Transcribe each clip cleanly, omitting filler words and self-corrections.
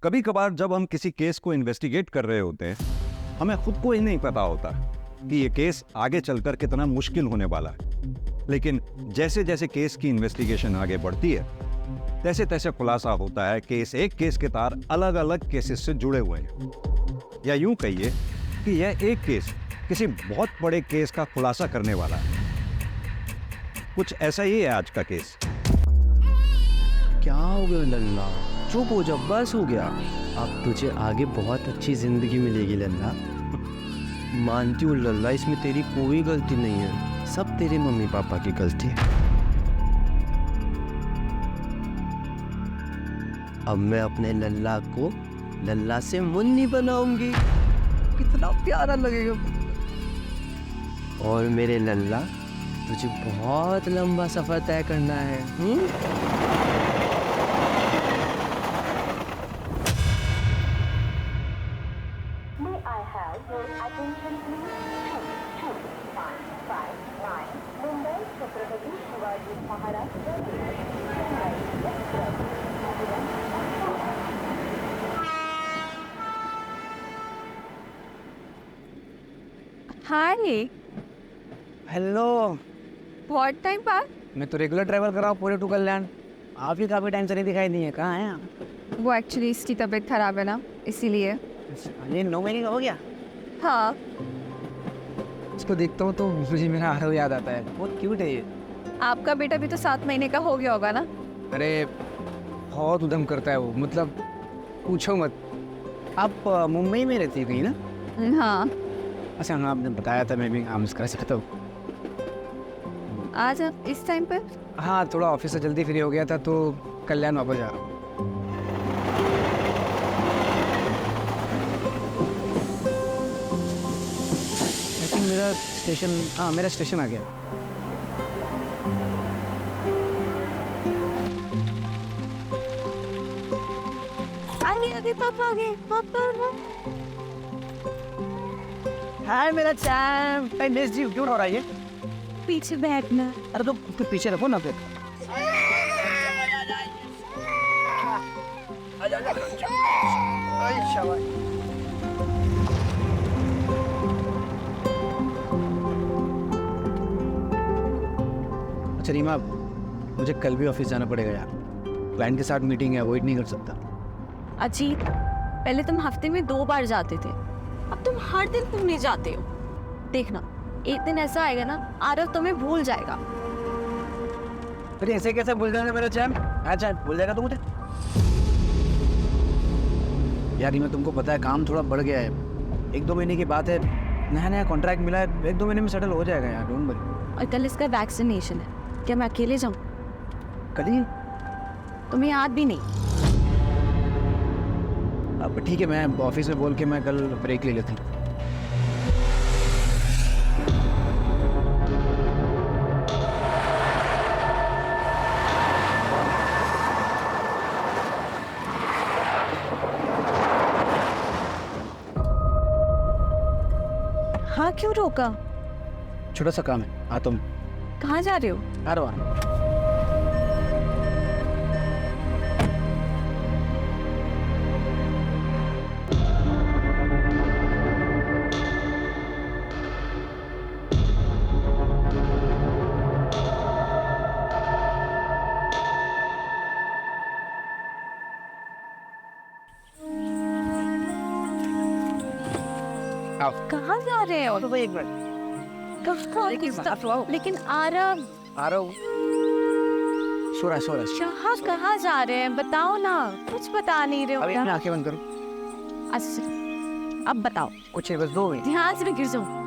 कभी कभार जब हम किसी केस को इन्वेस्टिगेट कर रहे होते हैं, हमें खुद को ही नहीं पता होता कि ये केस आगे चलकर कितना मुश्किल होने वाला है। लेकिन जैसे जैसे केस की इन्वेस्टिगेशन आगे बढ़ती है, तैसे तैसे खुलासा होता है कि इस एक केस के तार अलग अलग केसेस से जुड़े हुए हैं। या यूं कहिए कि यह एक केस किसी बहुत बड़े केस का खुलासा करने वाला है। कुछ ऐसा ही है आज का केस। क्या हो गया लल्ला? चुप हो जा, बस हो गया। अब तुझे आगे बहुत अच्छी जिंदगी मिलेगी लल्ला। मानती हूँ लल्ला, इसमें तेरी कोई गलती नहीं है, सब तेरे मम्मी पापा की गलती है। अब मैं अपने लल्ला को लल्ला से मुन्नी बनाऊंगी, कितना प्यारा लगेगा। और मेरे लल्ला, तुझे बहुत लंबा सफर तय करना है। हाय, हेलो। बहुत टाइम बाद। मैं तो रेगुलर ट्रैवल कर रहा हूँ पूरे टू कल्याण। आप ही काफ़ी टाइम से नहीं दिखाई दी है, कहाँ हैं आप? वो एक्चुअली इसकी तबीयत खराब है ना, इसीलिए। ये 9 महीने का हो गया? हाँ। इसको देखता हूँ तो मुझे मेरा आरव याद आता है, बहुत क्यूट है ये। आपका बेटा भी तो 7 महीने का हो गया होगा ना? अरे बहुत उधम करता है वो, मतलब पूछो मत। आप मुंबई में रहती है कहीं ना? हाँ। अच्छा हाँ, आपने बताया था, मैं भी काम कर सकता हूँ। आज आप इस टाइम पर? हाँ, थोड़ा ऑफिस से जल्दी फ्री हो गया था तो कल्याण वापस जा रहा हूँ। आई थिंक मेरा स्टेशन, हाँ मेरा स्टेशन आ गया। आगे पापा आगे, पापा। हाय मेरा चैम्प, आई मिस्ड यू। क्यों हो रहा है ये? पीछे बैठना। अरे तो उसके पीछे रखो ना फिर। अच्छा रीमा, मुझे कल भी ऑफिस जाना पड़ेगा यार, क्लाइंट के साथ मीटिंग है, अवॉइड नहीं कर सकता। अजीत, पहले तुम हफ्ते में 2 बार जाते थे, अब तुम हर दिन घूमने जाते हो। देखना, एक दिन ऐसा आएगा ना, आरव तुम्हें भूल जाएगा। अरे ऐसे कैसे भूल जाएगा मेरा चैम्प? अच्छा भूल जाएगा तो मुझे? यार रीमा, तुमको पता है काम थोड़ा बढ़ गया है, 1-2 महीने की बात है, नया नया कॉन्ट्रैक्ट मिला है, 1-2 महीने में सेटल हो जाएगा यार, डोंट वरी। और कल इसका वैक्सीनेशन है, क्या मैं अकेले जाऊँ? कल ही? तुम्हें याद भी नहीं? अब ठीक है, मैं ऑफिस में बोल के मैं कल ब्रेक ले लेती हूँ। हाँ, क्यों रोका? छोटा सा काम है, आता हूँ। कहाँ जा रहे हो? आ रहा हूँ। कहाँ जा रहे हो? तो एक मिनट, लेकिन आरव। आ रहा हूँ। सो रहा है। कहाँ जा रहे हैं, बताओ ना, कुछ बता नहीं रहे हो। अभी आंखें बंद करो। अच्छा, अब बताओ। कुछ है, बस 2 मिनट। ध्यान से गिर जाओ।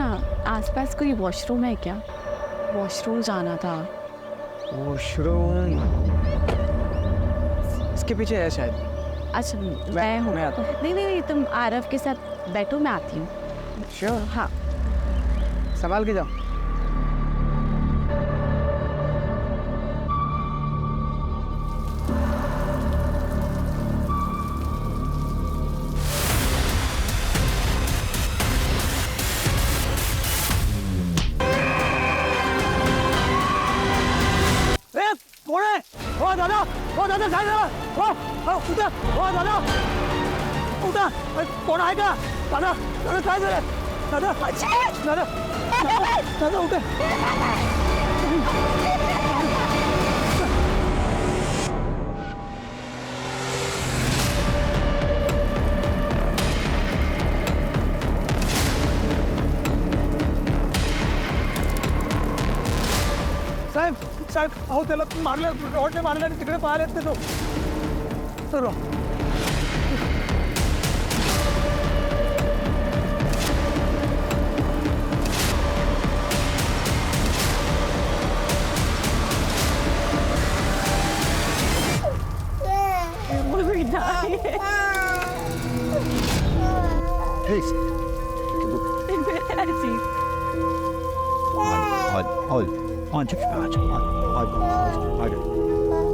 ना, आसपास कोई वॉशरूम है क्या? वॉशरूम जाना था। वॉशरूम इसके पीछे है शायद। अच्छा मैं हूँ। मैं आता हूँ। नहीं नहीं नहीं, तुम आरव के साथ बैठो, मैं आती हूँ। श्योर। हाँ। संभाल के जाओ। कौन है? ओ दादा साइड ओ उठा, ओ दादा उठा, कौन आएगा? दादा साइड दादा दादा दादा उठे। साहेब अहो त्याला मारलं, रॉडने मारलं आणि तिकडे पाहायला येत तो सर्व।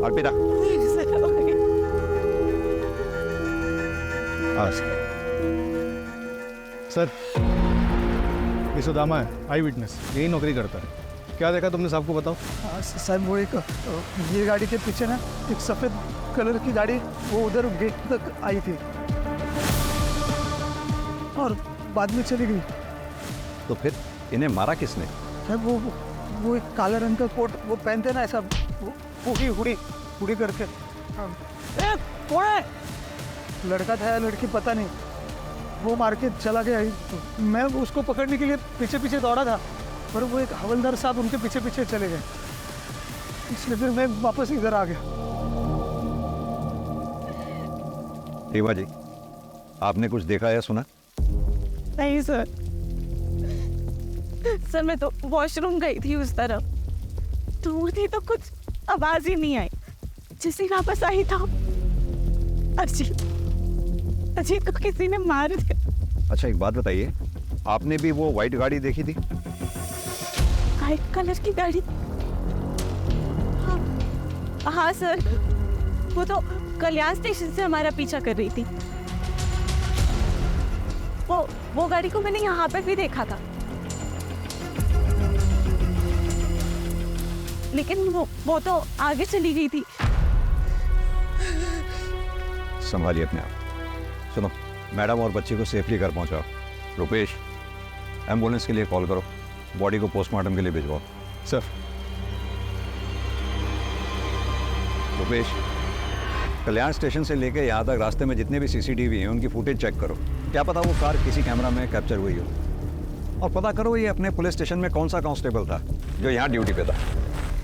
अर्पिता सर, ये सुदामा है, आई विटनेस, यही नौकरी करता है। क्या देखा तुमने? साहब को बताओ। साहब वो एक ये गाड़ी के पीछे ना एक सफ़ेद कलर की गाड़ी वो उधर गेट तक आई थी और बाद में चली गई। तो फिर इन्हें मारा किसने? साहब वो एक काले रंग का कोट वो पहनते ना, ऐसा हुडी करके। कौन है? लड़का था या लड़की पता नहीं, वो मार के चला गया। मैं उसको पकड़ने के लिए पीछे पीछे दौड़ा था, पर वो एक हवलदार साहब उनके पीछे पीछे चले गए, इसलिए फिर मैं वापस इधर आ गया। रीवा जी, आपने कुछ देखा या सुना? नहीं सर, मैं तो वॉशरूम गई थी उस तरफ, दूर थी तो कुछ आवाज ही नहीं आई। जैसे ही वापस आई था अजीत को किसी ने मार दिया। अच्छा एक बात बताइए, आपने भी वो व्हाइट गाड़ी देखी थी? व्हाइट कलर की गाड़ी? हाँ सर, वो तो कल्याण स्टेशन से हमारा पीछा कर रही थी। वो गाड़ी को मैंने यहाँ पे भी देखा था, लेकिन वो तो आगे चली गई थी। संभालिए अपने आप। सुनो, मैडम और बच्चे को सेफली घर पहुंचाओ। रुपेश, एम्बुलेंस के लिए कॉल करो, बॉडी को पोस्टमार्टम के लिए भिजवाओ। सर। रुपेश, कल्याण स्टेशन से लेकर यहाँ तक रास्ते में जितने भी सीसीटीवी हैं उनकी फुटेज चेक करो, क्या पता वो कार किसी कैमरा में कैप्चर हुई हो। और पता करो ये अपने पुलिस स्टेशन में कौन सा कांस्टेबल था जो यहाँ ड्यूटी पे था।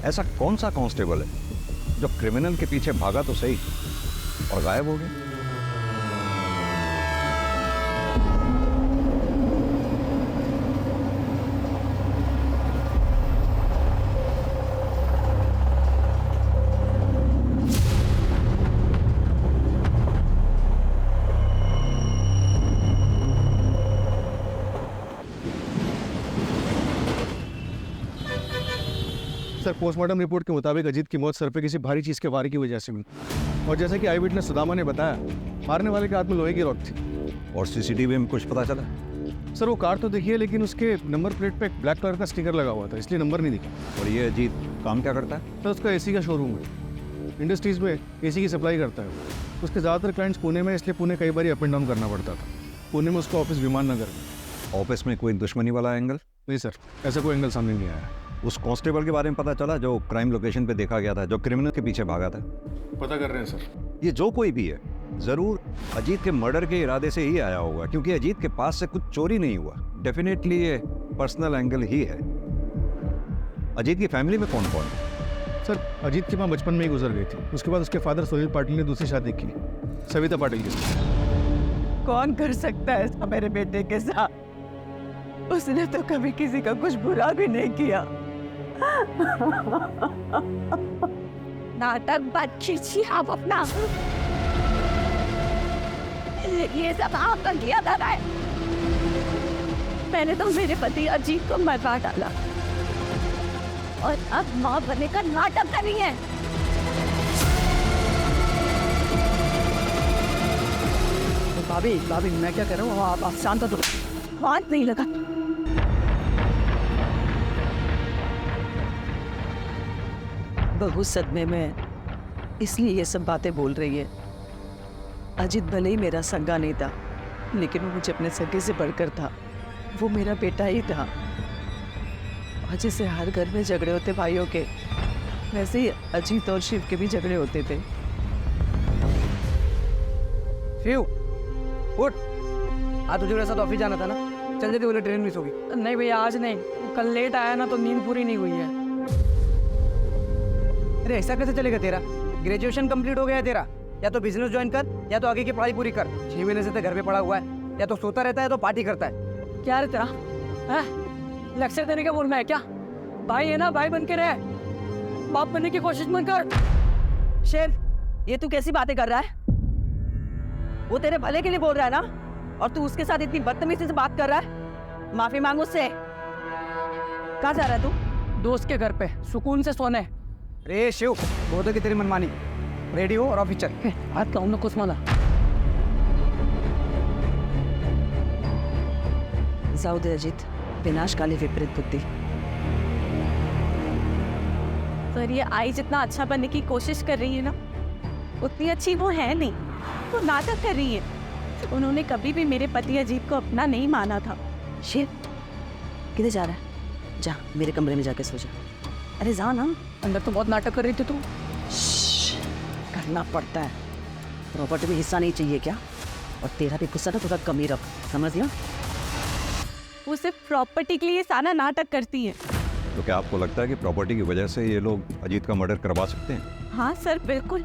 ऐसा कौन सा कांस्टेबल है जो क्रिमिनल के पीछे भागा तो सही और गायब हो गया? सर, पोस्टमार्टम रिपोर्ट के मुताबिक अजीत की मौत सर पे किसी भारी चीज़ के वार की वजह से हुई, और जैसा कि आई विटनेस सुदामा ने बताया, मारने वाले के हाथ में लोहे की रॉड थी। और सीसीटीवी में कुछ पता चला? सर, वो कार तो दिखी है, लेकिन उसके नंबर प्लेट पे एक ब्लैक कलर का स्टिकर लगा हुआ था, इसलिए नंबर नहीं दिखा। और ये अजीत काम क्या करता है? सर, उसका एसी का शोरूम है, इंडस्ट्रीज़ में एसी की सप्लाई करता है वो। उसके ज़्यादातर क्लाइंट्स पुणे में, इसलिए पुणे कई बार अप एंड डाउन करना पड़ता था। पुणे में उसका ऑफिस विमान नगर में। ऑफिस में कोई दुश्मनी वाला एंगल? नहीं सर, ऐसा कोई एंगल सामने नहीं आया। उस कांस्टेबल के बारे में पता चला जो क्राइम लोकेशन पे देखा गया था, जो क्रिमिनल के पीछे भागा था? पता कर रहे हैं सर। ये जो कोई भी है जरूर अजीत के मर्डर के इरादे से ही आया होगा, क्योंकि अजीत के पास से कुछ चोरी नहीं हुआ। डेफिनेटली ये पर्सनल एंगल ही है। अजीत की फैमिली में कौन कौन है? सर, अजीत की माँ बचपन में ही गुजर गई थी। उसके बाद उसके फादर सुनील पाटिल ने दूसरी शादी की, सविता पाटिल के साथ। कौन कर सकता है ऐसा मेरे बेटे के साथ? उसने तो कभी किसी का कुछ बुरा भी नहीं किया। नाटक बात खींचिए आप अपना। ये सब आपका किया था है। मैंने तो मेरे पति अजीत को मरवा डाला और अब माँ बनने का नाटक कर रही है। भाभी भाभी मैं क्या कह रहा हूँ, आप शांत हो। हाथ नहीं लगा। बहू सदमे में है, इसलिए ये सब बातें बोल रही है। अजित भले ही मेरा सगा नहीं था, लेकिन वो मुझे अपने सगे से बढ़कर था। वो मेरा बेटा ही था। और जैसे हर घर में झगड़े होते भाइयों के, वैसे ही अजीत और शिव के भी झगड़े होते थे। शिव उठ, आज तुझे मेरे साथ ऑफिस जाना था ना, चल जल्दी, बोले ट्रेन मिस होगी। नहीं भैया आज नहीं, कल लेट आया ना तो नींद पूरी नहीं हुई है। अरे ऐसा कैसे चलेगा तेरा? ग्रेजुएशन कंप्लीट हो गया है तेरा, या तो बिजनेस ज्वाइन कर या तो आगे की पढ़ाई पूरी कर। 6 महीने से तो घर पे पड़ा हुआ है, या तो सोता रहता है तो पार्टी करता है। क्या रे तेरा लेक्चर देने का बोलना है क्या? भाई है ना, भाई बन के रहे, बाप बनने की कोशिश मत कर। शेर, ये तू कैसी बातें कर रहा है? वो तेरे भले के लिए बोल रहा है ना, और तू उसके साथ इतनी बदतमीजी से बात कर रहा है। माफी मांग उससे। कहाँ जा रहा है तू? दोस्त के घर पे सुकून से सोने। रे शिव, बहुत की तेरी मनमानी। रेडी हो और ऑफिस चल। हाथ लाऊं ना कुछ माला। जाऊ दे अजित, विनाशकाली विपरीत बुद्धि। पर ये आई जितना अच्छा बनने की कोशिश कर रही है ना, उतनी अच्छी वो है नहीं। वो नाटक कर रही है। उन्होंने कभी भी मेरे पति अजीत को अपना नहीं माना था। शिव किधर जा रहा है? जा मेरे कमरे में जाके सो जा। अरे जा ना, अंदर तो बहुत नाटक कर रही थी तू। करना पड़ता है, प्रॉपर्टी में हिस्सा नहीं चाहिए क्या? और तेरा भी गुस्सा ना थोड़ा कम ही रख, समझ गया? वो सिर्फ प्रॉपर्टी के लिए सारा नाटक करती है। तो क्या आपको लगता है कि प्रॉपर्टी की वजह से ये लोग अजीत का मर्डर करवा सकते हैं? हाँ सर, बिल्कुल।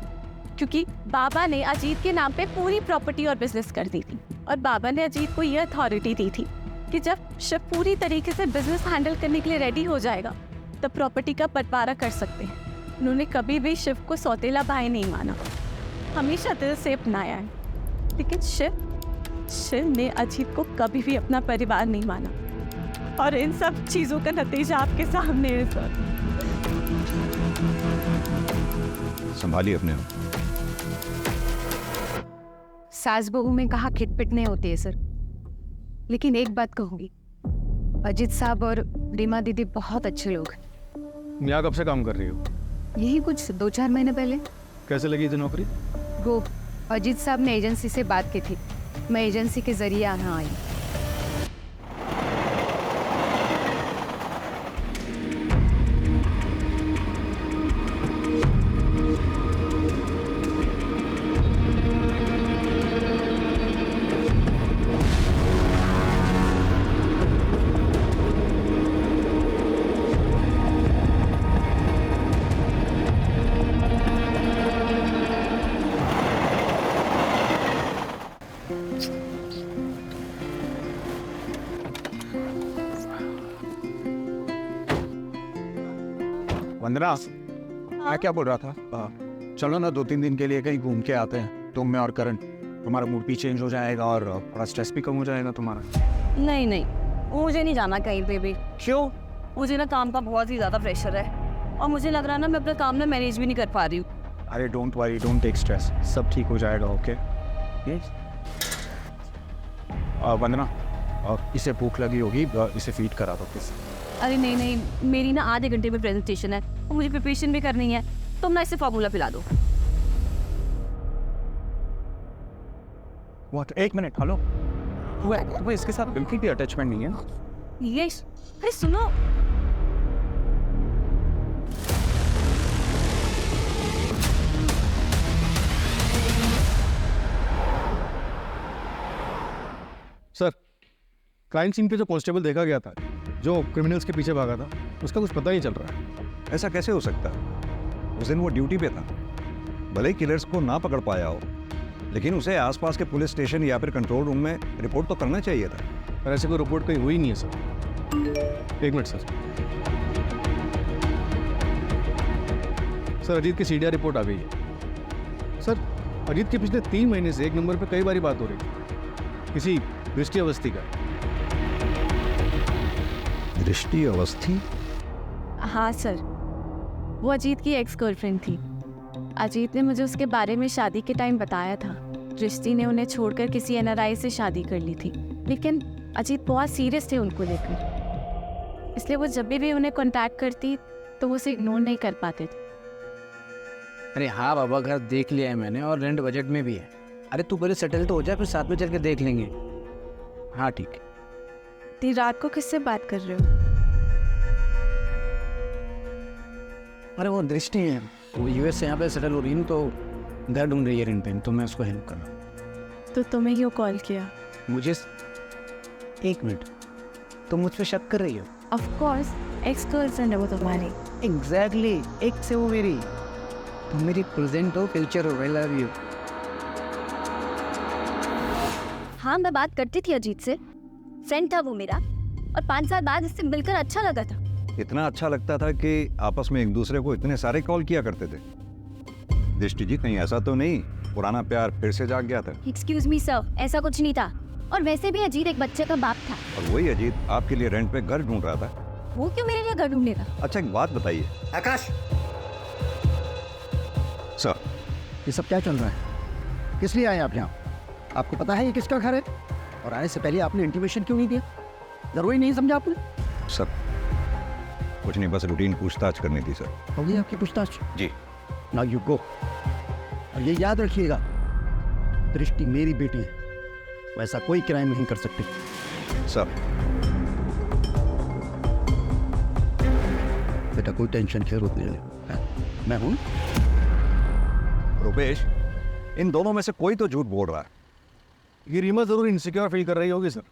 क्योंकि बाबा ने अजीत के नाम पे पूरी प्रॉपर्टी और बिजनेस कर दी थी, और बाबा ने अजीत को ये अथॉरिटी दी थी कि जब शिव पूरी तरीके से बिजनेस हैंडल करने के लिए रेडी हो जाएगा तब प्रॉपर्टी का बंटवारा कर सकते हैं। उन्होंने कभी भी शिव को सौतेला भाई नहीं माना, हमेशा दिल से अपनाया है। लेकिन शिव ने अजीत को कभी भी अपना परिवार नहीं माना, और इन सब चीजों का नतीजा आपके सामने है सर। संभालिए अपने आप। सास बहू में कहा खिटपिट नहीं होती है सर, लेकिन एक बात कहूंगी, अजीत साहब और रीमा दीदी बहुत अच्छे लोग हैं। यहाँ कब से काम कर रही हो? यही कुछ 2-4 महीने पहले। कैसे लगी थी नौकरी? वो अजीत साहब ने एजेंसी से बात की थी, मैं एजेंसी के जरिए यहाँ आई। वंदना, मैं क्या बोल रहा था, चलो ना 2-3 दिन के लिए कहीं घूम के आते हैं, तुम मैं और करण। तुम्हारा मूड भी चेंज हो जाएगा और थोड़ा स्ट्रेस भी कम हो जाएगा तुम्हारा। नहीं नहीं, मुझे नहीं जाना कहीं पे भी। क्यों? मुझे ना काम का बहुत ही ज़्यादा प्रेशर है, और मुझे लग रहा है ना मैं अपना काम ना मैनेज भी नहीं कर पा रही हूँ। अरे don't worry, don't take stress, सब ठीक हो जाएगा। ओके वंदना, इसे भूख लगी होगी, इसे फीड करा दो प्लीज। अरे नहीं नहीं, मेरी ना आधे घंटे में प्रेजेंटेशन है और मुझे प्रिपरेशन भी करनी है। तुम ना इसे फार्मूला पिला दो। व्हाट? 1 minute, hello. वो इसके साथ बिल्कुल भी अटैचमेंट नहीं है। यस, अरे सुनो। सर, क्राइम सीन पे जो कांस्टेबल देखा गया था, जो क्रिमिनल्स के पीछे भागा था, उसका कुछ पता नहीं चल रहा है। ऐसा कैसे हो सकता है? उस दिन वो ड्यूटी पे था, भले ही किलर्स को ना पकड़ पाया हो, लेकिन उसे आसपास के पुलिस स्टेशन या फिर कंट्रोल रूम में रिपोर्ट तो करना चाहिए था। पर ऐसे कोई रिपोर्ट कहीं हुई नहीं है सर। एक मिनट सर। सर अजीत की सीडीआर रिपोर्ट आ गई है। सर अजीत के पिछले 3 महीने से एक नंबर पे कई बारी बात हो रही थी किसी दृष्टि अवस्थी का। दृष्टि अवस्थी? हाँ सर, वो अजीत की एक्स गर्लफ्रेंड थी। अजीत ने मुझे उसके बारे में शादी के टाइम बताया था। दृष्टि ने उन्हें छोड़कर किसी एनआरआई से शादी कर ली थी, लेकिन अजीत बहुत सीरियस थे उनको लेकर, इसलिए वो जब भी उन्हें कांटेक्ट करती तो वो उसे इग्नोर नहीं कर पाते थे। अरे हाँ बाबा, घर देख लिया है मैंने और रेंट बजट में भी है। अरे तू पहले सेटल तो हो जाए, फिर साथ में चल के देख लेंगे। हाँ ठीक है। इतनी रात को किससे बात कर रहे हो? अरे वो दृष्टि है, वो यूएस से यहाँ पे सेटल हो रही है, तो घर ढूंढ रही है रेंट पे, तो मैं उसको हेल्प कर रहा हूँ। तो तुम्हें क्यों कॉल किया? मुझे 1 मिनट, तुम मुझ पर शक कर रही हो? ऑफ कोर्स, एक्स गर्लफ्रेंड है वो तुम्हारी। एग्जैक्टली, एक से वो मेरी, तुम मेरी प्रेजेंट हो, फ्यूचर हो। I love you. हाँ, मैं बात करती थी अजीत से, फ्रेंड था वो मेरा, और 5 साल बाद इससे मिलकर अच्छा लगा था। इतना अच्छा लगता था कि आपस में एक दूसरे को इतने सारे कॉल किया करते थे। दृष्टि जी, कहीं ऐसा तो नहीं पुराना प्यार फिर से जाग गया था? एक्सक्यूज मी सर, ऐसा कुछ नहीं था। और वैसे भी अजीत एक बच्चे का बाप था। और वही अजीत आपके लिए रेंट पे घर ढूंढ रहा था। वो क्यों मेरे लिए घर ढूंढेगा? अच्छा एक बात बताइए आकाश, सर, ये सब क्या चल रहा है? किस लिए आए आप यहाँ? आपको पता है ये किसका घर है? और आने से पहले आपने इंटीमेशन क्यों नहीं दिया? जरूरी नहीं समझा आपने? सर कुछ नहीं, बस रूटीन पूछताछ करनी थी सर। हो गई आपकी पूछताछ? जी। Now you go. और ये याद रखिएगा, दृष्टि मेरी बेटी है, वैसा कोई क्राइम नहीं कर सकती। सर बेटा कोई टेंशन की जरूरत नहीं है, मैं हूं। रुपेश, इन दोनों में से कोई तो झूठ बोल रहा है। ये रीमा जरूर इनसिक्योर फील कर रही होगी सर।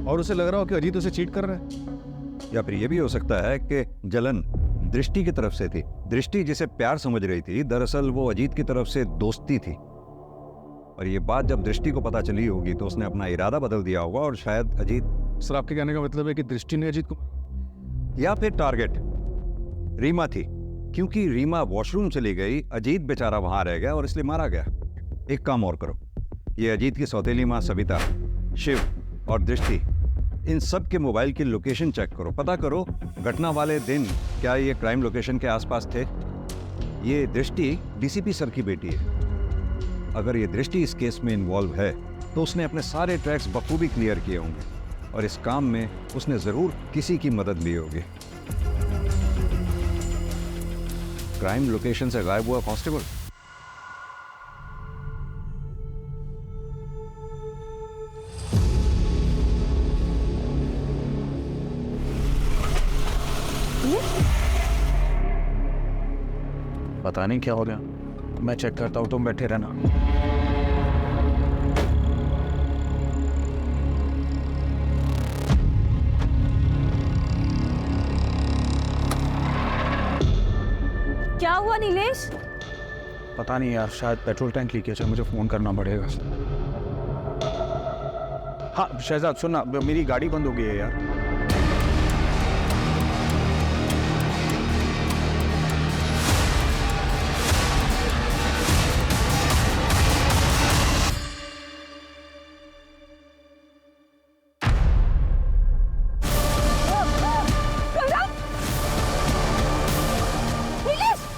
और उसे लग रहा हो कि अजीत उसे चीट कर रहा है। या फिर ये भी हो सकता है कि जलन दृष्टि की तरफ से थी। दृष्टि जिसे प्यार समझ रही थी, दरअसल वो अजीत की तरफ से दोस्ती थी। और ये बात जब दृष्टि को पता चली होगी तो उसने अपना इरादा बदल दिया होगा और शायद अजीत। सर आपके कहने का मतलब है कि दृष्टि ने अजीत को, या फिर टारगेट रीमा थी, क्योंकि रीमा वॉशरूम चली गई, अजीत बेचारा वहां रह गया और इसलिए मारा गया। एक काम और करो, ये अजीत की सौतेली माँ सविता, शिव और दृष्टि, इन सब के मोबाइल की लोकेशन चेक करो, पता करो घटना वाले दिन क्या ये क्राइम लोकेशन के आसपास थे। ये दृष्टि डीसीपी सर की बेटी है। अगर ये दृष्टि इस केस में इन्वॉल्व है तो उसने अपने सारे ट्रैक्स बखूबी क्लियर किए होंगे और इस काम में उसने जरूर किसी की मदद ली होगी। क्राइम लोकेशन से गायब हुआ कांस्टेबल, पता नहीं क्या हो गया, मैं चेक करता हूँ, तुम बैठे रहना। क्या हुआ नीलेश? पता नहीं यार, शायद पेट्रोल टैंक लीकेज है, मुझे फोन करना पड़ेगा। हाँ शहजाद सुनना, मेरी गाड़ी बंद हो गई है यार।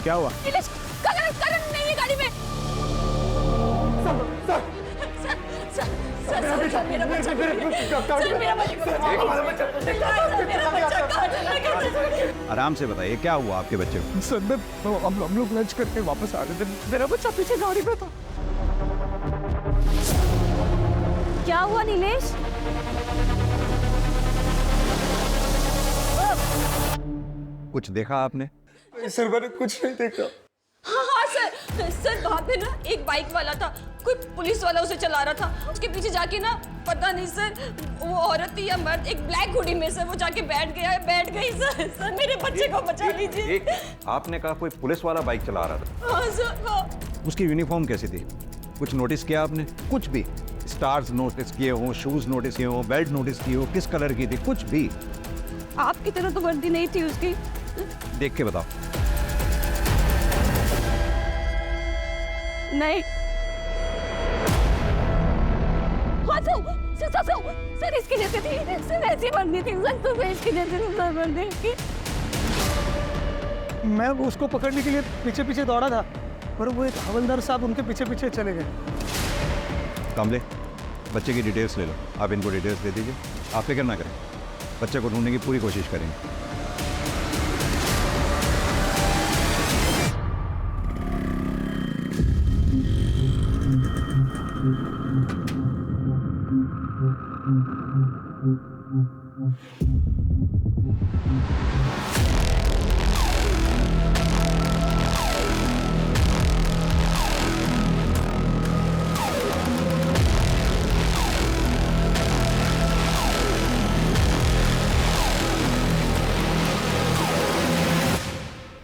क्या हुआ? नीलेश, करण नहीं है गाड़ी में। सर, मेरा बच्चा, आराम से बताइए क्या हुआ आपके बच्चे को? सर हम लोग लंच करके वापस आ रहे थे, मेरा बच्चा पीछे गाड़ी में था। क्या हुआ नीलेश? कुछ देखा आपने? सर मैंने कुछ नहीं देखा। हाँ सर, सर वहाँ पे ना एक बाइक वाला था, कोई पुलिस वाला उसे चला रहा था। उसके पीछे जाके ना पता नहीं सर वो औरत थी या मर्द, एक ब्लैक हुडी में सर वो जाके बैठ गई सर। सर मेरे बच्चे को बचा लीजिए। आपने कहा कोई पुलिस वाला बाइक चला रहा था? हाँ सर हाँ। उसकी यूनिफॉर्म कैसी थी? कुछ नोटिस किया आपने? कुछ भी? स्टार्स नोटिस किए हो, शूज नोटिस किए हो, बेल्ट नोटिस की हो, किस कलर की थी, कुछ भी? आपकी तरह तो वर्दी नहीं थी उसकी। देख के बताओ। नहीं। हाँ सर इसकी जैसे थी, सर ऐसी वर्दी थी सर, इसकी जैसे सर वर्दी थी। मैं उसको पकड़ने के लिए पीछे पीछे दौड़ा था, पर वो एक हवलदार साहब उनके पीछे पीछे चले गए। कामले, बच्चे की डिटेल्स ले लो। आप इनको डिटेल्स दे दीजिए। आप फिक्र ना करें, बच्चे को ढूंढने की पूरी कोशिश करेंगे।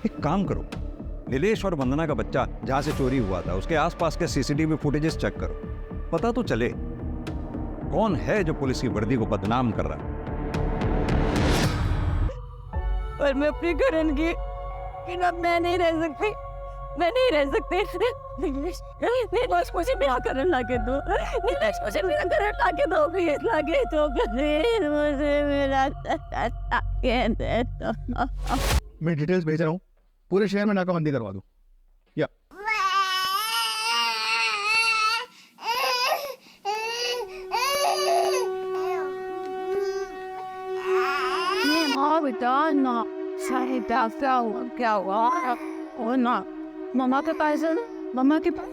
एक काम करो, नीलेश और वंदना का बच्चा जहां से चोरी हुआ था उसके आसपास के सीसीटीवी फुटेजेस चेक करो। पता तो चले कौन है जो पुलिस की वर्दी को बदनाम कर रहा है। पर मैं अपनी करण की बिना मैं नहीं रह सकती, मैं नहीं रह सकती। नीलेश मुझे ब्याह करने लाके दो, नीलेश मुझे मेरा करण लाके दो, प्लीज लाके दो, प्लीज मुझे मेरा लाके दो। मैं डिटेल्स भेज रहा हूँ, पूरे शहर में नाकाबंदी करवा दो। या बेटा ना साहिब क्या हुआ? ओ ना मम्मा के पास है, मम्मा के पास।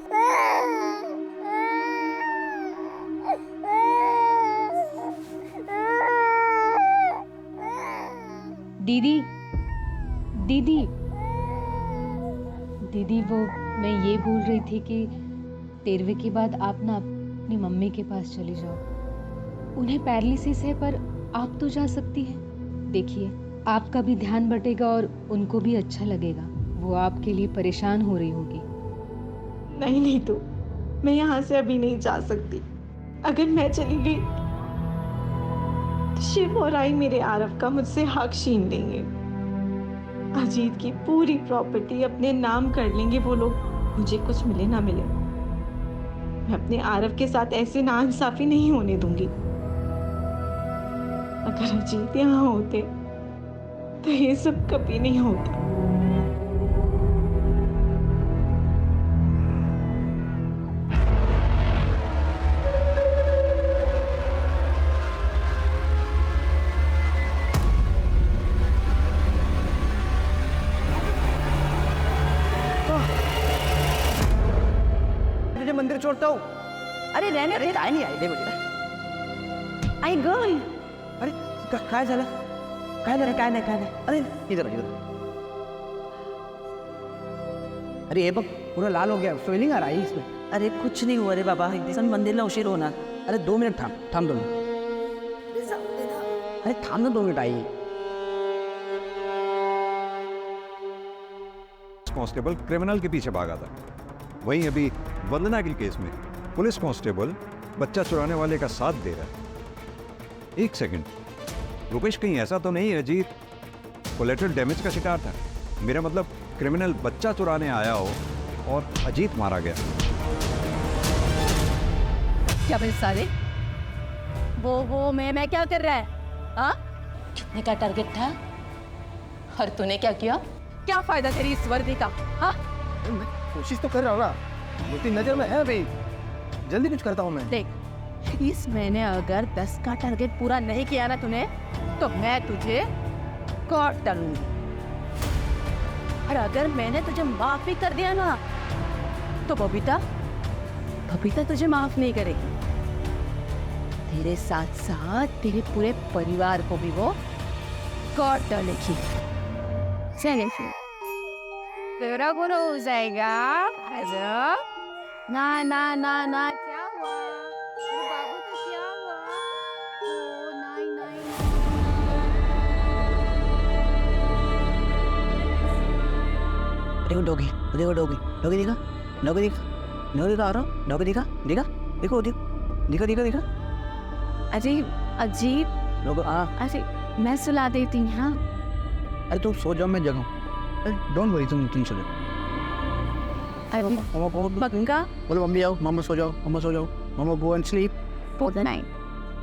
दीदी दीदी दीदी, वो मैं ये बोल रही थी कि 13वीं के बाद आप ना अपनी मम्मी के पास चली जाओ। उन्हें पैरालिसिस है पर आप तो जा सकती हैं। देखिए, आपका भी ध्यान बटेगा और उनको भी अच्छा लगेगा। वो आपके लिए परेशान हो रही होगी। नहीं तो मैं यहाँ से अभी नहीं जा सकती। अगर मैं चली गई तो शिव और आई मेरे आरव का मुझसे हक छीन लेंगे। अजीत की पूरी प्रॉपर्टी अपने नाम कर लेंगे वो लोग, मुझे कुछ मिले ना मिले। मैं अपने आरव के साथ ऐसे नाइंसाफी नहीं होने दूंगी। अगर अजीत यहाँ होते तो ये सब कभी नहीं होता। मंदिर छोड़ता हूँ। अरे रहने अरे काय नहीं आई दे मुझे। आई गर्ल। अरे काय झालं? काय नाही। अरे इधर। अरे ये बघ पूरा लाल हो गया, स्वेलिंग आ रहा है इसमें। अरे कुछ नहीं हुआ रे बाबा, सन मंदिरला उशीर होणार। अरे 2 मिनट थांब 2 मिनट। अरे थांब ना 2 मिनट आई। कांस्टेबल क्रिमिनल के पीछे भागा था। वहीं अभी वंदना के केस में पुलिस कांस्टेबल बच्चा चुराने वाले का साथ दे रहा है। एक सेकंड, रुपेश, कहीं ऐसा तो नहीं है अजीत कोलेटरल डैमेज का शिकार था? मेरा मतलब क्रिमिनल बच्चा चुराने आया हो और अजीत मारा गया। क्या बे सारे वो मैं क्या कर रहा है? हाँ, कितने का टारगेट था और तूने क्या किया? क्या फायदा तेरी इस वर्दी का? हाँ, कोशिश तो कर रहा हूँ ना, मुझे नजर में है भाई, जल्दी कुछ करता हूँ मैं। देख, इस महीने अगर 10 का टारगेट पूरा नहीं किया ना तूने, तो मैं तुझे काट डालूंगी। और अगर मैंने तुझे माफ भी कर दिया ना, तो बबीता तुझे माफ नहीं करेगी। तेरे साथ साथ तेरे पूरे परिवार को भी वो काट डालेगी। चलिए फिर। तेरा गुना हो जाएगा। ऐसा ना ना ना ना, क्या हुआ मेरे बाबू को, क्या हुआ? ओ नहीं नहीं देखो डॉगी, देखो डॉगी, डॉगी दिखा, डॉगी दिखा, डॉगी दिखा, आ रहा हूँ, डॉगी दिखा, दिखा, देखो देखो, दिखा दिखा दिखा, अरे अजीब। डॉगी आ। अरे मैं सुला देती हूँ। हाँ अरे तुम सो जाओ, मैं जगाऊँ। डोंट वरी, तुम सो जाओ। अरे पक्का? बोलो मम्मी आओ, मम्मा सो जाओ, मम्मा सो जाओ, मम्मा go and sleep, good night.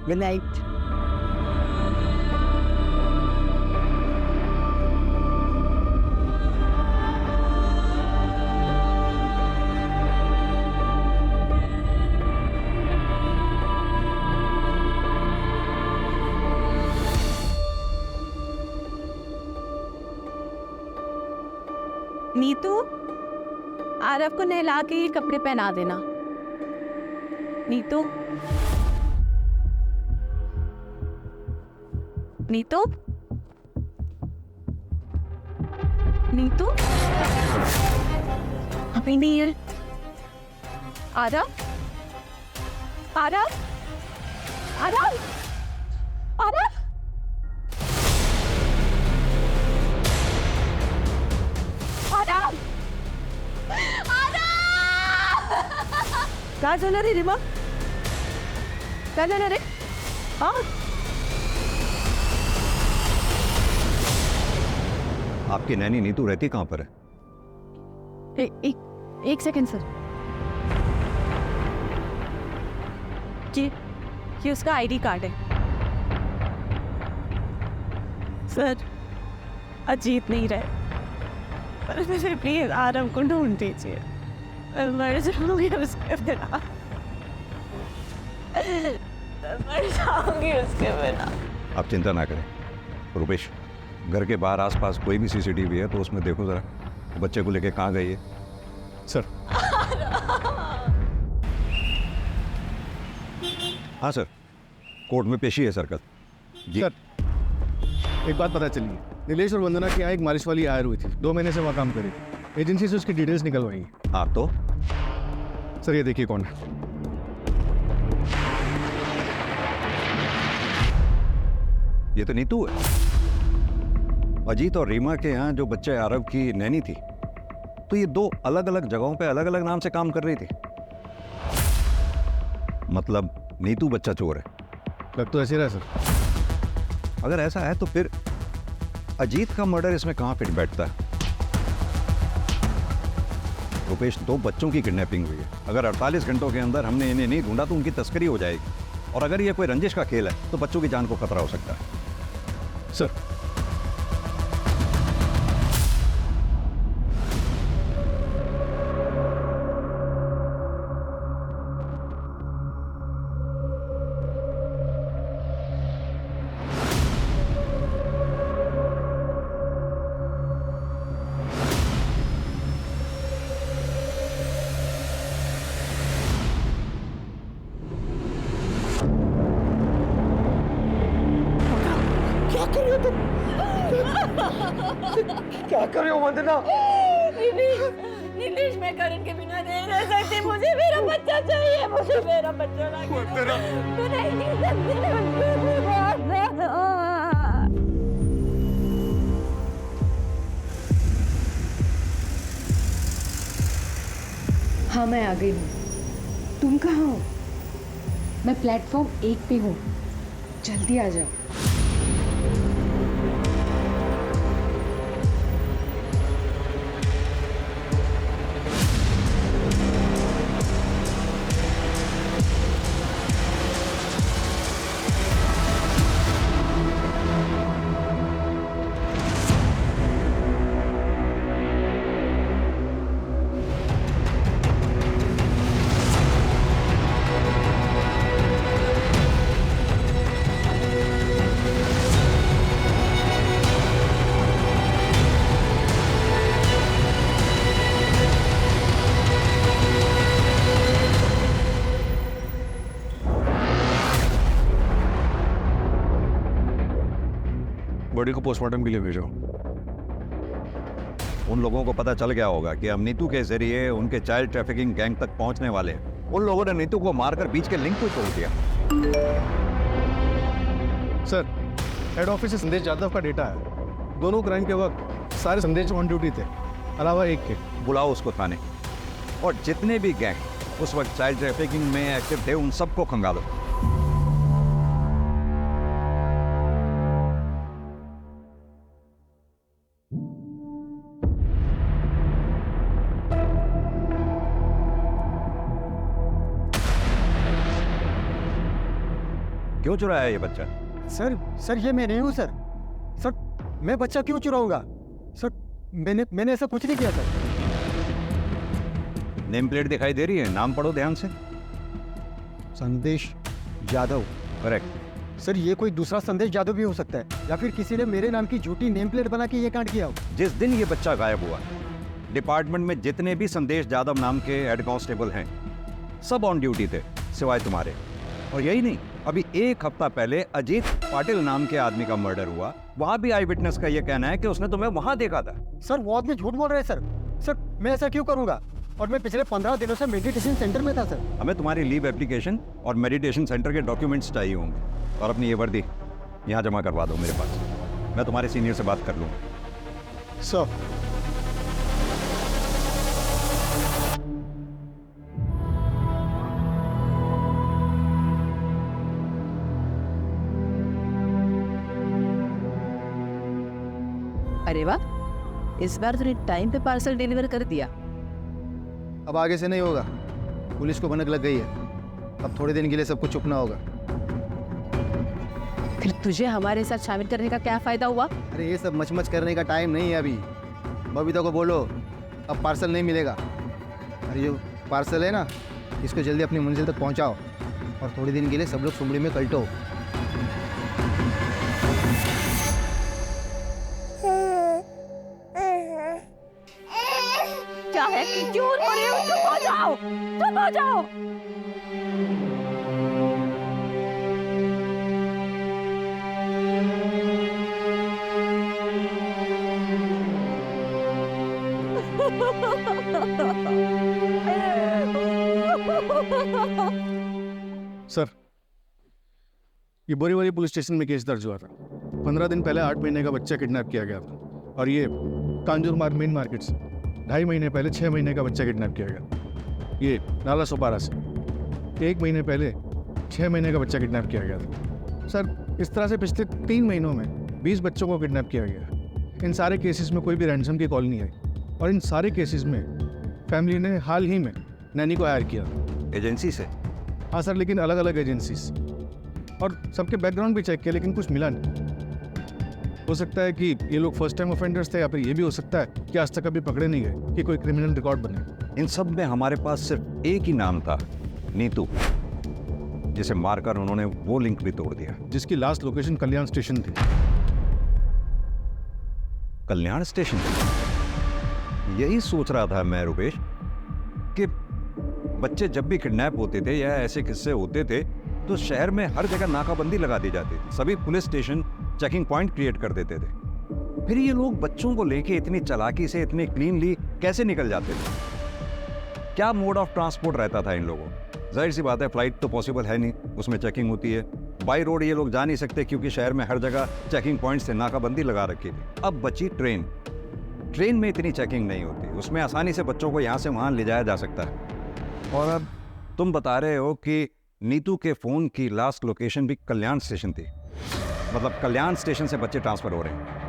Good night. Neetu, Aarav को नहला के ये कपड़े पहना देना। नीतू, नीतू, नीतू, अभी नहीं है। आरव, आरव, आरव, आरव, आरव, काय झालं रे रिमा? काय झालं रे? हा आपकी नैनी नीतू रहती कहाँ पर है? एक सेकंड सर। ये उसका आईडी कार्ड है सर। अजीत नहीं रहे, पर मुझे प्लीज आरव को ढूंढ दीजिए। मैं मर जाऊंगी उसके बिना, मर जाऊंगी उसके बिना। आप चिंता ना करें रुपेश, घर के बाहर आसपास कोई भी सीसीटीवी है तो उसमें देखो जरा, बच्चे को लेके कहाँ गई है? सर। हाँ सर, कोर्ट में पेशी है सर कल। जी सर, एक बात पता चली, नीलेश और वंदना के यहाँ एक मालिश वाली हायर हुई थी, 2 महीने से वहाँ काम करी, एजेंसी से उसकी डिटेल्स निकलवाई। आप तो सर ये देखिए कौन है। ये तो नीतू है। अजीत और रीमा के यहाँ जो बच्चे आरव की नैनी थी, तो ये 2 अलग अलग जगहों पे अलग अलग नाम से काम कर रही थी। मतलब नीतू बच्चा चोर है। लग तो ऐसे रहा सर। अगर ऐसा है तो फिर अजीत का मर्डर इसमें कहाँ फिट बैठता है? रुपेश, 2 बच्चों की किडनैपिंग हुई है। अगर 48 घंटों के अंदर हमने इन्हें नहीं ढूंढा तो उनकी तस्करी हो जाएगी, और अगर ये कोई रंजिश का खेल है तो बच्चों की जान को खतरा हो सकता है। सर क्या कर रहे हो वंदना? नीलेश, मैं करण के बिना नहीं रह सकती। मुझे मेरा बच्चा चाहिए, मुझे मेरा बच्चा चाहिए। मैं नहीं जी सकती। हाँ मैं आ गई हूँ। तुम कहाँ हो? मैं प्लेटफॉर्म 1 पे हूँ, जल्दी आ जाओ। बॉडी को पोस्टमार्टम के लिए भेजो। उन लोगों को पता चल गया होगा कि हम नीतू के जरिए उनके चाइल्ड ट्रैफिकिंग गैंग तक पहुंचने वाले हैं। उन लोगों ने नीतू को मारकर बीच के लिंक को तोड़ दिया। सर, हेड ऑफिस से संदेश यादव का डेटा है। दोनों क्राइम के वक्त सारे संदेश ऑन ड्यूटी थे, अलावा एक के। बुलाओ उसको थाने, और जितने भी गैंग उस वक्त चाइल्ड ट्रैफिकिंग में एक्टिव थे उन सबको खंगालो। क्यों चुराया ये बच्चा? सर ये मैं नहीं हूँ सर। मैं बच्चा क्यों चुराऊंगा? सर मैंने ऐसा कुछ नहीं किया सर। नेम प्लेट दिखाई दे रही है, नाम पढ़ो ध्यान से। संदेश यादव। करेक्ट। सर ये कोई दूसरा संदेश यादव भी हो सकता है, या फिर किसी ने मेरे नाम की झूठी नेम प्लेट बना के ये कांड किया हो। जिस दिन ये बच्चा गायब हुआ, डिपार्टमेंट में जितने भी संदेश यादव नाम के हेड कांस्टेबल हैं सब ऑन ड्यूटी थे, सिवाय तुम्हारे। और यही नहीं, अभी एक हफ्ता पहले अजीत पाटिल नाम के आदमी का मर्डर हुआ, वहां भी आई विटनेस का यह कहना है कि उसने तुम्हें वहां देखा था। सर वो आदमी झूठ बोल रहे हैं सर। मैं ऐसा क्यों करूंगा? और मैं पिछले 15 दिनों से मेडिटेशन सेंटर में था सर। हमें तुम्हारी लीव एप्लीकेशन और मेडिटेशन सेंटर के डॉक्यूमेंट्स चाहिए होंगे, और अपनी ये वर्दी यहाँ जमा करवा दो मेरे पास। मैं तुम्हारे सीनियर से बात कर लूँगा। सर, अरे वाह, इस बार तूने टाइम पे पार्सल डिलीवर कर दिया। अब आगे से नहीं होगा, पुलिस को भनक लग गई है। अब थोड़े दिन के लिए सब कुछ चुपना होगा। फिर तुझे हमारे साथ शामिल करने का क्या फायदा हुआ? अरे ये सब मचमच करने का टाइम नहीं है अभी। बबीता को बोलो अब पार्सल नहीं मिलेगा। अरे जो पार्सल है ना, इसको जल्दी अपनी मंजिल तक पहुंचाओ, और थोड़े दिन के लिए सब लोग सुमड़ी में कल्टो। क्या है? क्यों रो रहे हो? चुप हो जाओ, चुप हो जाओ। सर, ये बोरीवली पुलिस स्टेशन में केस दर्ज हुआ था। 15 दिन पहले 8 महीने का बच्चा किडनैप किया गया था, और ये कांजूर मार्ग मेन मार्केट से 2.5 महीने पहले 6 महीने का बच्चा किडनैप किया गया। ये नाला सोपारा से 1 महीने पहले 6 महीने का बच्चा किडनैप किया गया था। सर, इस तरह से पिछले 3 महीनों में 20 बच्चों को किडनैप किया गया। इन सारे केसेस में कोई भी रैंसम की कॉल नहीं आई, और इन सारे केसेस में फैमिली ने हाल ही में नैनी को हायर किया। एजेंसी से? हाँ सर, लेकिन अलग अलग एजेंसी से, और सबके बैकग्राउंड भी चेक किया, लेकिन कुछ मिला नहीं। हो सकता है कि ये लोग फर्स्ट टाइम ऑफेंडर्स थे, या फिर ये भी हो सकता है कि आज तक अभी पकड़े नहीं गए, कि कोई क्रिमिनल रिकॉर्ड बने। इन सब में हमारे पास सिर्फ एक ही नाम था, नीतू, जिसे मारकर उन्होंने वो लिंक भी तोड़ दिया, जिसकी लास्ट लोकेशन कल्याण स्टेशन थी। कल्याण स्टेशन? यही सोच रहा था मैं रुपेश, कि बच्चे जब भी किडनैप होते थे या ऐसे किस्से होते थे तो शहर में हर जगह नाकाबंदी लगा दी जाती थी, सभी police station checking point create कर देते थे। फिर ये लोग बच्चों को लेके इतनी चालाकी से, इतने क्लीनली कैसे निकल जाते थे? क्या मोड ऑफ ट्रांसपोर्ट रहता था इन लोगों? जाहिर सी बात है, फ्लाइट तो पॉसिबल है नहीं, उसमें चेकिंग होती है। बाई रोड ये लोग जा नहीं सकते, क्योंकि शहर में हर जगह चेकिंग पॉइंट से नाकाबंदी लगा रखी थी। अब बची ट्रेन। ट्रेन में इतनी चेकिंग नहीं होती, उसमें आसानी से बच्चों को यहाँ से वहाँ ले जाया जा सकता है। और अब तुम बता रहे हो कि नीतू के फोन की लास्ट लोकेशन भी कल्याण स्टेशन थी, मतलब कल्याण स्टेशन से बच्चे ट्रांसफर हो रहे हैं।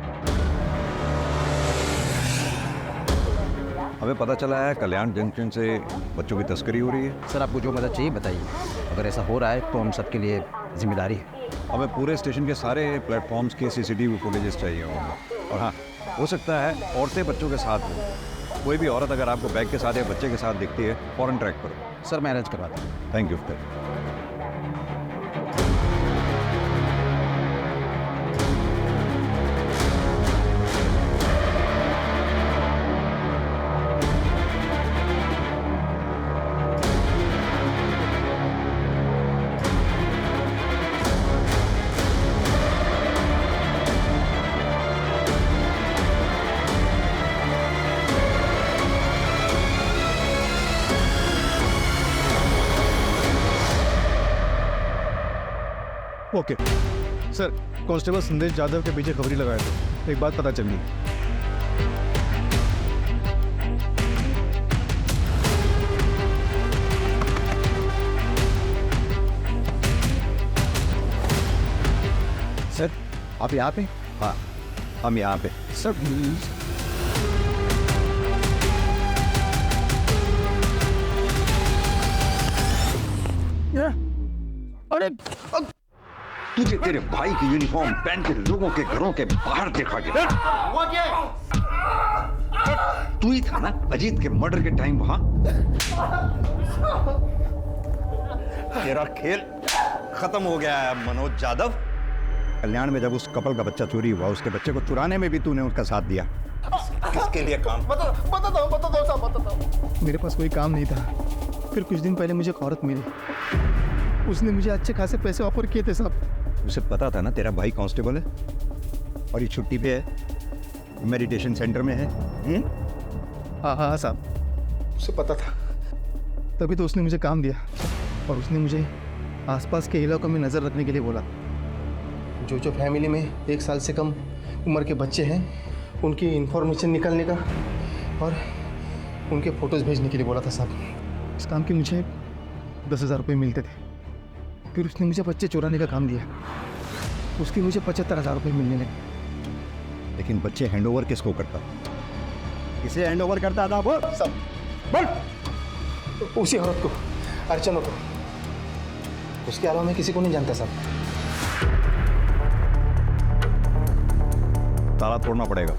हमें पता चला है कल्याण जंक्शन से बच्चों की तस्करी हो रही है। सर, आपको जो मदद चाहिए बताइए, अगर ऐसा हो रहा है तो हम सबके लिए जिम्मेदारी है। हमें पूरे स्टेशन के सारे प्लेटफॉर्म्स के CCTV फुटेजेस चाहिए होंगे। और हाँ, हो सकता है औरतें बच्चों के साथ हो। कोई भी औरत अगर आपको बैग के साथ या बच्चे के साथ दिखती है, फौरन ट्रैक करो। सर, मैं अरेंज करवाता हूँ। Thank you. Okay sir, constable संदेश यादव के पीछे खबरी लगाए थे, एक बात पता चली। सर आप यहाँ पे? हाँ, हम यहाँ पे। Sir please. अरे तुझे तेरे भाई की यूनिफॉर्म पहन के लोगों के घरों के बाहर देखा गया। तू ही था ना अजीत के मर्डर के टाइम वहां? तेरा खेल खत्म हो गया है मनोज यादव। कल्याण में जब उस कपल का बच्चा चोरी हुआ, उसके बच्चे को चुराने में भी तूने उसका साथ दिया। किसके लिए काम? बताओ। मेरे पास कोई काम नहीं था। फिर कुछ दिन पहले मुझे एक औरत मिली, उसने मुझे अच्छे खासे पैसे ऑफर किए थे साहब। उसे पता था ना तेरा भाई कांस्टेबल है और ये छुट्टी पे है, मेडिटेशन सेंटर में है। हाँ साहब, उसे पता था, तभी तो उसने मुझे काम दिया। और उसने मुझे आसपास के इलाकों में नज़र रखने के लिए बोला। जो फैमिली में 1 साल से कम उम्र के बच्चे हैं, उनकी इंफॉर्मेशन निकालने का और उनके फ़ोटोज़ भेजने के लिए बोला था साहब। इस काम के मुझे 10,000 रुपये मिलते थे। फिर उसने मुझे बच्चे चुराने का काम दिया, उसके मुझे 75,000 रुपये मिलने लगे। लेकिन बच्चे हैंडओवर किसको करता? किसे हैंडओवर करता था वो? सब बोल। उसी औरत को, अर्चना को। उसके अलावा मैं किसी को नहीं जानता साहब। ताला तोड़ना पड़ेगा।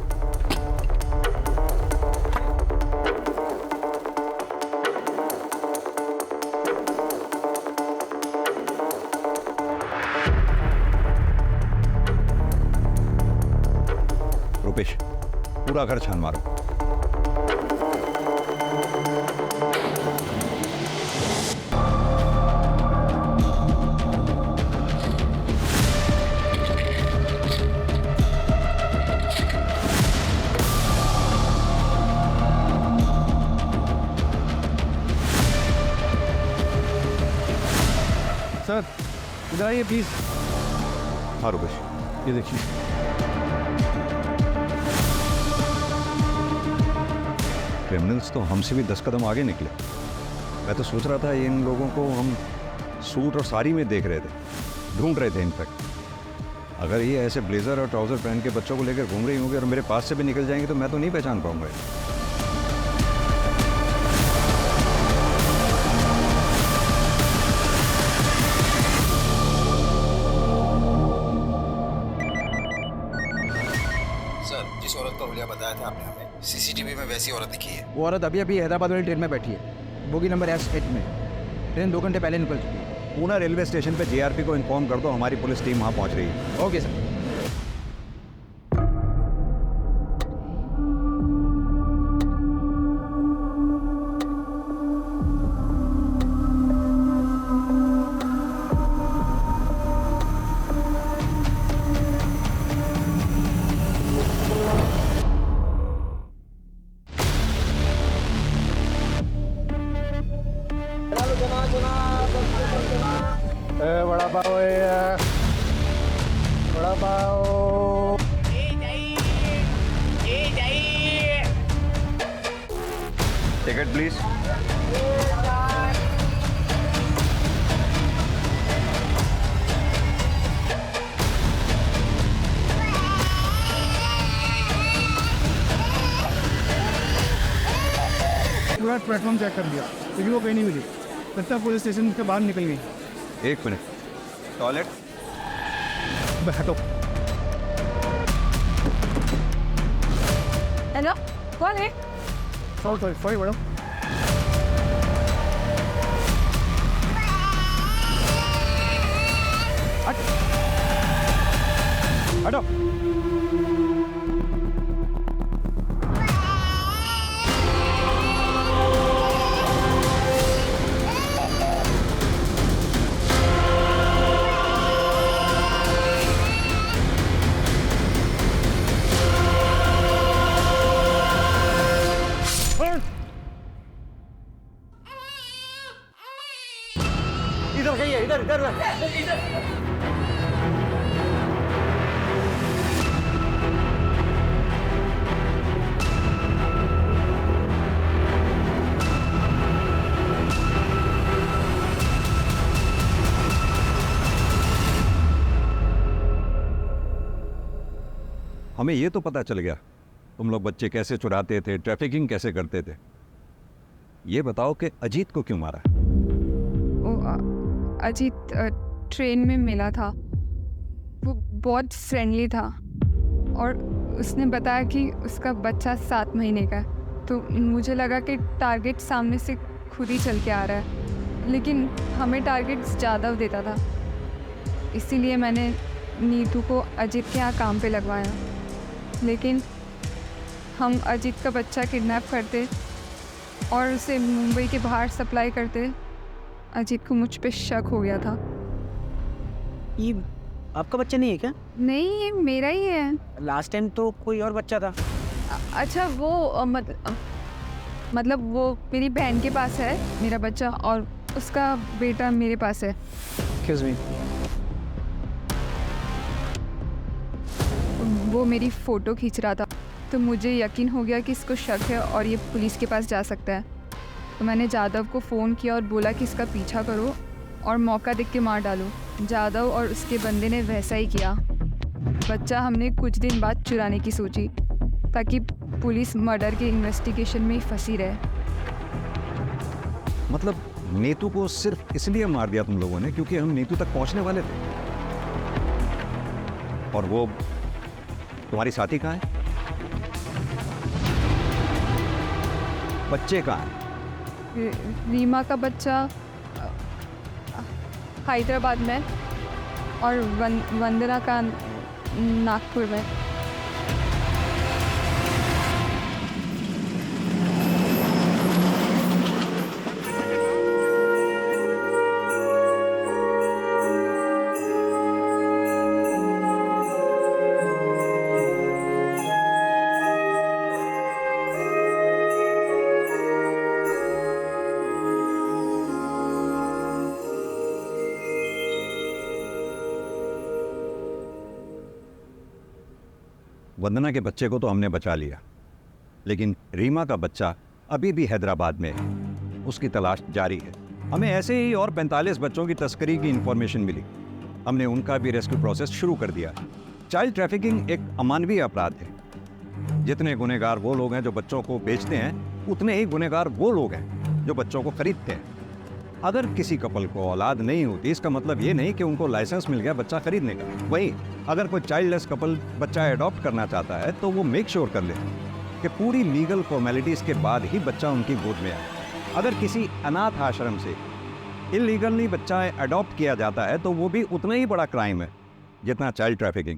रुपेश, पूरा घर छान मारो। सर इधर आइए प्लीज। हाँ रुपेश, ये देखिए। क्रिमिनल्स तो हमसे भी 10 कदम आगे निकले। मैं तो सोच रहा था इन लोगों को हम सूट और साड़ी में देख रहे थे, ढूंढ रहे थे। इनफैक्ट अगर ये ऐसे ब्लेजर और ट्राउजर पहन के बच्चों को लेकर घूम रही होंगे और मेरे पास से भी निकल जाएंगे तो मैं तो नहीं पहचान पाऊंगा। जिस औरत का हुलिया बताया था आपने हमें, सीसीटीवी में वैसी औरत दिखी है। वो औरत अभी अभी हैदराबाद वाली ट्रेन में बैठी है, बोगी नंबर S8 में। ट्रेन 2 घंटे पहले निकल चुकी है। पूना रेलवे स्टेशन पे JRP को इन्फॉर्म कर दो, हमारी पुलिस टीम वहां पहुंच रही है। Okay sir. बड़ा पाव है, बड़ा पाव। Ticket please. पूरा प्लेटफॉर्म चेक कर लिया लेकिन वो कहीं नहीं मिली। लगता है पुलिस स्टेशन के बाहर निकल गई। 1 मिनट, टॉयलेट। हटो। हेलो, कौन है? Sorry madam. हटो। इधर जाइए, इधर इधर हमें ये तो पता चल गया तुम लोग बच्चे कैसे चुराते थे, ट्रैफिकिंग कैसे करते थे। ये बताओ कि अजीत को क्यों मारा? अजीत ट्रेन में मिला था, वो बहुत फ्रेंडली था और उसने बताया कि उसका बच्चा 7 महीने का है। तो मुझे लगा कि टारगेट सामने से खुद ही चल के आ रहा है, लेकिन हमें टारगेट ज़्यादा देता था, इसीलिए मैंने नीतू को अजीत के यहाँ काम पे लगवाया। लेकिन हम अजीत का बच्चा किडनैप करते और उसे मुंबई के बाहर सप्लाई करते। अजीत को मुझ पे शक हो गया था। ये आपका बच्चा नहीं है क्या? नहीं, ये मेरा ही है। लास्ट टाइम तो कोई और बच्चा था। अच्छा, वो मतलब वो मेरी बहन के पास है मेरा बच्चा, और उसका बेटा मेरे पास है। Excuse me. वो मेरी फ़ोटो खींच रहा था, तो मुझे यकीन हो गया कि इसको शक है और ये पुलिस के पास जा सकता है। तो मैंने जादव को फ़ोन किया और बोला कि इसका पीछा करो और मौका देख के मार डालो। जादव और उसके बंदे ने वैसा ही किया। बच्चा हमने कुछ दिन बाद चुराने की सोची, ताकि पुलिस मर्डर के इन्वेस्टिगेशन में ही फंसी रहे। मतलब नीतू को सिर्फ इसलिए मार दिया तुम लोगों ने क्योंकि हम नीतू तक पहुंचने वाले थे? और वो तुम्हारी साथी कहाँ है? बच्चे कहाँ हैं? रीमा का बच्चा हैदराबाद में और वंदना का नागपुर में। वंदना के बच्चे को तो हमने बचा लिया, लेकिन रीमा का बच्चा अभी भी हैदराबाद में है। उसकी तलाश जारी है। हमें ऐसे ही और 45 बच्चों की तस्करी की इंफॉर्मेशन मिली। हमने उनका भी रेस्क्यू प्रोसेस शुरू कर दिया। चाइल्ड ट्रैफिकिंग एक अमानवीय अपराध है। जितने गुनहगार वो लोग हैं जो बच्चों को बेचते हैं, उतने ही गुनहगार वो लोग हैं जो बच्चों को खरीदते हैं। अगर किसी कपल को औलाद नहीं होती, इसका मतलब ये नहीं कि उनको लाइसेंस मिल गया बच्चा खरीदने का। वहीं अगर कोई चाइल्डलेस कपल बच्चा अडॉप्ट करना चाहता है तो वो मेक श्योर कर ले कि पूरी लीगल फॉर्मेलिटीज़ के बाद ही बच्चा उनकी गोद में आए। अगर किसी अनाथ आश्रम से इलीगली बच्चा अडॉप्ट किया जाता है तो वो भी उतना ही बड़ा क्राइम है जितना चाइल्ड ट्रैफिकिंग।